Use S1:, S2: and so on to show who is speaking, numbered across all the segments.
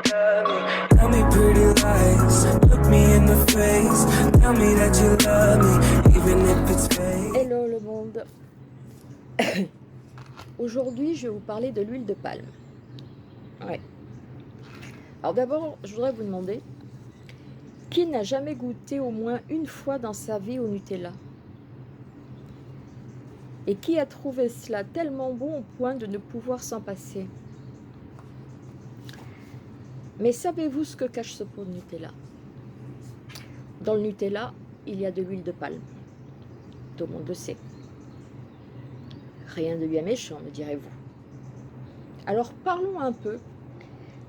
S1: love me. Tell me pretty lies, look me in the face. Tell me that you love me, even if it's fake.
S2: Hello le monde. Aujourd'hui, je vais vous parler de l'huile de palme. Ouais. Alors d'abord, je voudrais vous demander, qui n'a jamais goûté au moins une fois dans sa vie au Nutella? Et qui a trouvé cela tellement bon au point de ne pouvoir s'en passer? Mais savez-vous ce que cache ce pot de Nutella? Dans le Nutella, il y a de l'huile de palme. Tout le monde le sait. Rien de bien méchant, me direz-vous. Alors parlons un peu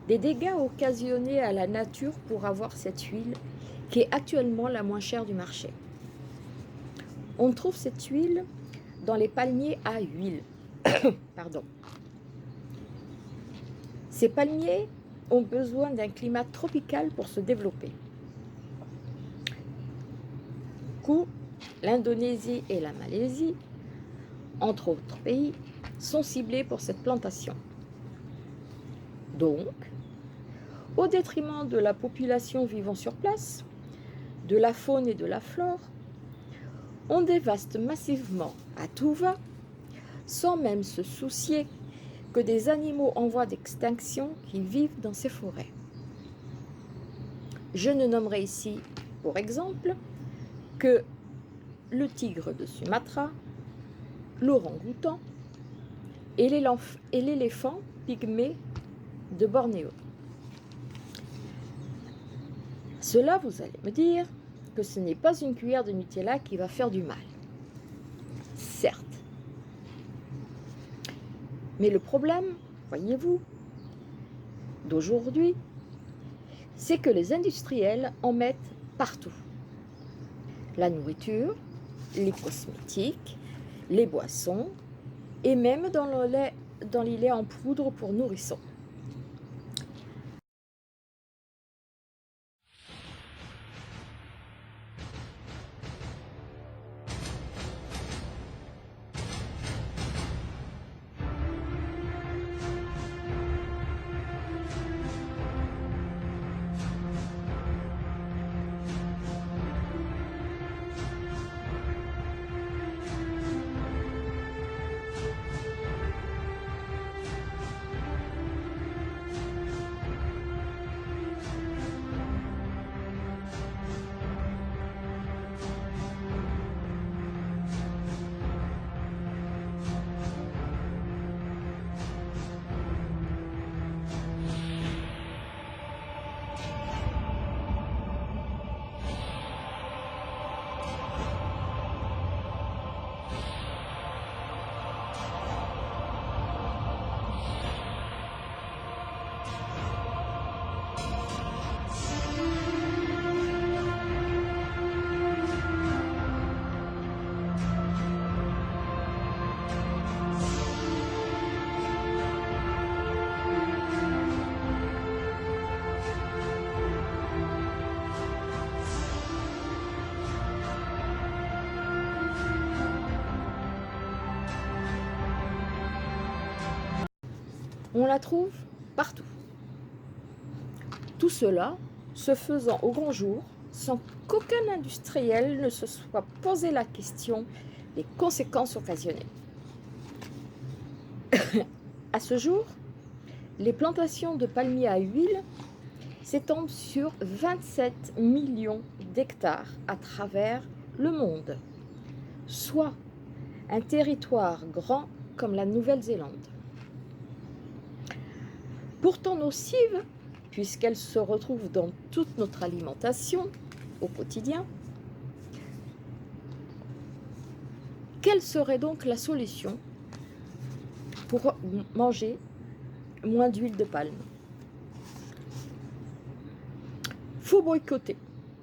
S2: des dégâts occasionnés à la nature pour avoir cette huile qui est actuellement la moins chère du marché. On trouve cette huile dans les palmiers à huile. Pardon. Ces palmiers ont besoin d'un climat tropical pour se développer. Du coup, l'Indonésie et la Malaisie, entre autres pays, sont ciblés pour cette plantation. Donc, au détriment de la population vivant sur place, de la faune et de la flore, on dévaste massivement à tout va, sans même se soucier que des animaux en voie d'extinction qui vivent dans ces forêts. Je ne nommerai ici, pour exemple, que le tigre de Sumatra, l'orang-outan et l'éléphant pygmée de Bornéo. Cela, vous allez me dire que ce n'est pas une cuillère de Nutella qui va faire du mal. Certes. Mais le problème, voyez-vous, d'aujourd'hui, c'est que les industriels en mettent partout. La nourriture, les cosmétiques, les boissons et même dans les laits en poudre pour nourrissons. On la trouve partout. Tout cela se faisant au grand jour, sans qu'aucun industriel ne se soit posé la question des conséquences occasionnées. À ce jour, les plantations de palmiers à huile s'étendent sur 27 millions d'hectares à travers le monde, soit un territoire grand comme la Nouvelle-Zélande. Pourtant nocive, puisqu'elle se retrouve dans toute notre alimentation au quotidien. Quelle serait donc la solution pour manger moins d'huile de palme? Il faut boycotter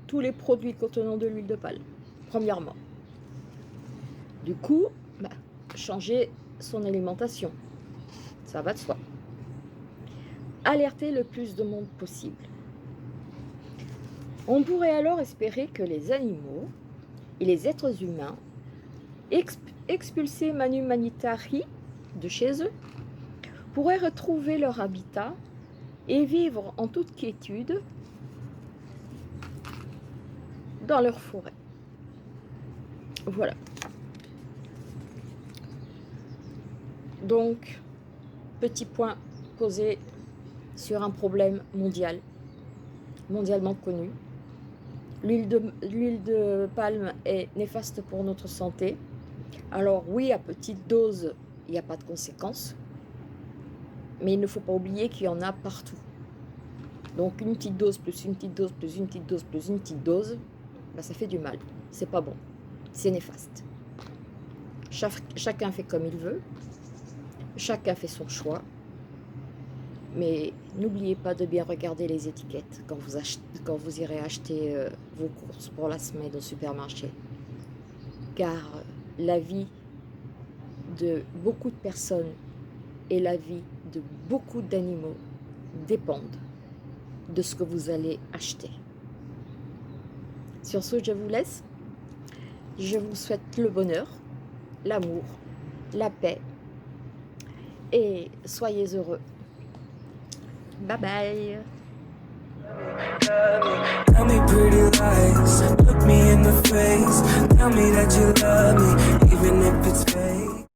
S2: tous les produits contenant de l'huile de palme, premièrement. Du coup, changer son alimentation, ça va de soi. Alerter le plus de monde possible. On pourrait alors espérer que les animaux et les êtres humains expulsés manu militari de chez eux pourraient retrouver leur habitat et vivre en toute quiétude dans leur forêt. Voilà. Donc, petit point posé sur un problème mondial, mondialement connu. L'huile de palme est néfaste pour notre santé. Alors oui, à petite dose, il n'y a pas de conséquences. Mais il ne faut pas oublier qu'il y en a partout. Donc une petite dose, plus une petite dose, plus une petite dose, plus une petite dose, ben, ça fait du mal. C'est pas bon. C'est néfaste. Chacun fait comme il veut. Chacun fait son choix. Mais n'oubliez pas de bien regarder les étiquettes quand vous irez acheter vos courses pour la semaine au supermarché. Car la vie de beaucoup de personnes et la vie de beaucoup d'animaux dépendent de ce que vous allez acheter. Sur ce, je vous laisse. Je vous souhaite le bonheur, l'amour, la paix et soyez heureux. Bye bye.
S1: Tell me pretty lies, look me in the face. Tell me that you love me, even if it's fake.